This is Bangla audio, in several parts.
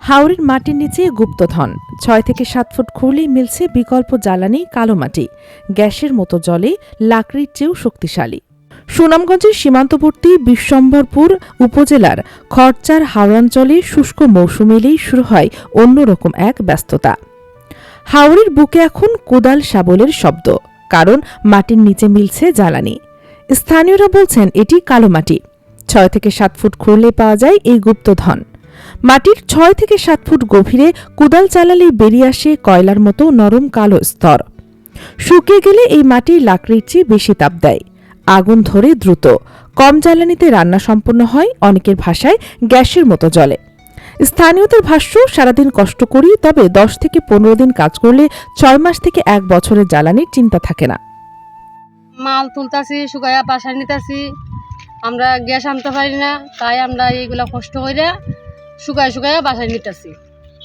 হাওরের মাটির নিচে গুপ্তধন ৬ থেকে ৭ ফুট খুঁড়লেই মিলছে বিকল্প জ্বালানি কালো মাটি, গ্যাসের মতো জ্বলে, লাকড়ির চেয়েও শক্তিশালী। সুনামগঞ্জের সীমান্তবর্তী বিশ্বম্বরপুর উপজেলার খড়চার হাওরাঞ্চলে শুষ্ক মৌসুম এলেই শুরু হয় অন্যরকম এক ব্যস্ততা। হাওরের বুকে এখন কোদাল শাবলের শব্দ, কারণ মাটির নিচে মিলছে জ্বালানি। স্থানীয়রা বলছেন এটি কালো মাটি। ৬ থেকে ৭ ফুট খুঁড়লে পাওয়া যায় এই গুপ্তধন। মাটির ৬ থেকে ৭ ফুট গভীরে কোদাল চালালেই বেরিয়ে আসে কয়লার মতো নরম কালো স্তর। শুকিয়ে গেলে এই মাটি লাকড়ির চেয়ে বেশি তাপ দেয়, আগুন ধরে দ্রুত, কম জ্বালানিতে রান্না সম্পন্ন হয়, অনেকের ভাষায় গ্যাসের মতো জ্বলে। স্থানীয়দের ভাষ্য, সারাদিন কষ্ট করি, তবে ১০ থেকে ১৫ দিন কাজ করলে ৬ মাস থেকে ১ বছরের জ্বালানির চিন্তা থাকে না। মাল তুলতাছি, শুকাইয়া বাসায় নিতেছি, আমরা গ্যাস আনতে পারি না, তাই আমরা এইগুলা কষ্ট করে শুকাইয়া বাসায় নিতেছি।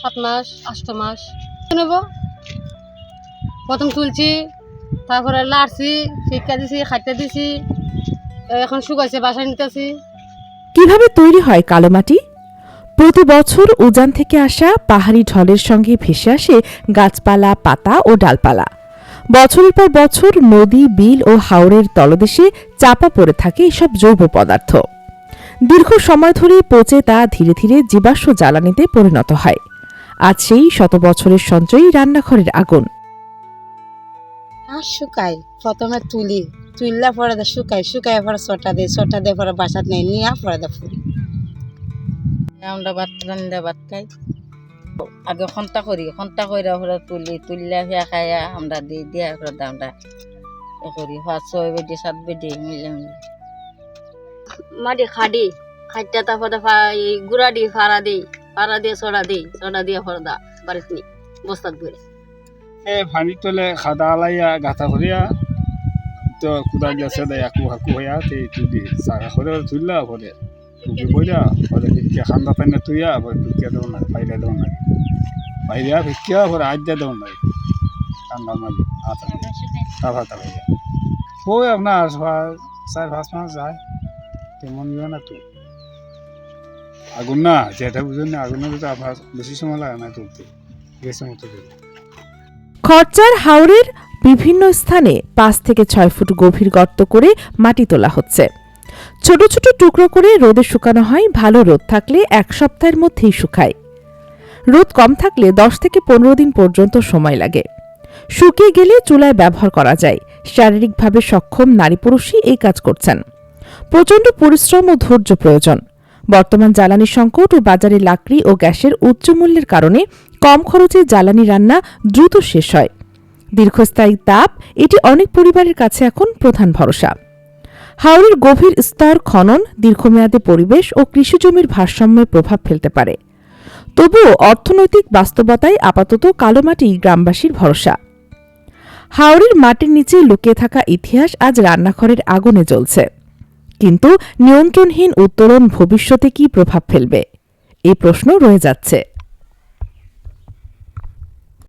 ৭ মাস ৮ মাস নেব। প্রথম তুলছি, তারপরে লাড়ছি, ফিক্কা দিছি, খাইতে দিছি, এখন শুকাইছে বাসায় নিতেছি। কিভাবে তৈরি হয় কালো মাটি? প্রতি বছর উজান থেকে আসা পাহাড়ি ঢলের সঙ্গে ভেসে আসে গাছপালা, পাতা ও ডালপালা। বছরের পর বছর নদী, বিল ও হাওরের তলদেশে চাপা পড়ে থাকে এসব জৈব পদার্থ। দীর্ঘ সময় ধরে পচে তা ধীরে ধীরে জীবাশ্ম জ্বালানিতে পরিণত হয়। আজ সেই শত বছরের সঞ্চয়ী রান্নাঘরের আগুন। শুকাই, প্রথমে তুললা পরে শুকাই পরে ছটা দিয়ে পরে বাসাত নেই নিয়ে পরে ফুরি। আমরা ভাত খাই, আগে খন্তা করি পরে তুললা ফিয়া খাইয়া আমরা দিয়া পরে আমরা করি ৫-৬ বেডি ৭ বেডি মিলে মাটি খাইটা তারপরে গুড়া দিই, ফাড়া দিয়ে চড়া দিয়ে ফরদা বাড়িত নি বস্তাত ভরে পানি তোলে খাদা আলাইয়া গাঁথা করিয়া তো কুদা গেছে দেয় আকু হাকু হইয়া তুলি চাকা করে তুললা পরে টুকি বইয়া পরে ভিক্ষা খান্দা পাইনা তুইয়া পরে টুকিয়া দেও না, বাইরে দেও না, বাইরে ভিক্ষা পরে আজ দিয়ে দেও নাই ঠান্ডার মাঝে তাফা হইয়া ওই আপনার ৪-৫ মাস যায়, তেমন ইয়ে না তো। আগুন না যেটা বুঝুন না, আগুনের ভিতরে আপনার বেশি সময় লাগে না তুলতে, গেছে মতো তুলে। খড়চার হাওরের বিভিন্ন স্থানে ৫ থেকে ৬ ফুট গভীর গর্ত করে মাটি তোলা হচ্ছে। ছোট ছোট টুকরো করে রোদে শুকানো হয়। ভালো রোদ থাকলে ১ সপ্তাহের মধ্যেই শুকায়। রোদ কম থাকলে ১০ থেকে ১৫ দিন পর্যন্ত সময় লাগে। শুকিয়ে গেলে চুলায় ব্যবহার করা যায়। শারীরিকভাবে সক্ষম নারী পুরুষই এই কাজ করছেন। প্রচণ্ড পরিশ্রম ও ধৈর্য প্রয়োজন। বর্তমান জ্বালানি সংকট ও বাজারে লাকড়ি ও গ্যাসের উচ্চ মূল্যের কারণে কম খরচে জ্বালানি রান্না দ্রুত শেষ হয়। দীর্ঘস্থায়ী তাপ, এটি অনেক পরিবারের কাছে এখন প্রধান ভরসা। হাওরের গভীর স্তর খনন দীর্ঘমেয়াদে পরিবেশ ও কৃষিজমির ভারসাম্যে প্রভাব ফেলতে পারে। তবুও অর্থনৈতিক বাস্তবতায় আপাতত কালো মাটি গ্রামবাসীর ভরসা। হাওরের মাটির নিচে লুকিয়ে থাকা ইতিহাস আজ রান্নাঘরের আগুনে জ্বলছে। কিন্তু নিয়ন্ত্রণহীন উত্তোলন ভবিষ্যতে কি প্রভাব ফেলবে, এই প্রশ্ন রয়ে যাচ্ছে।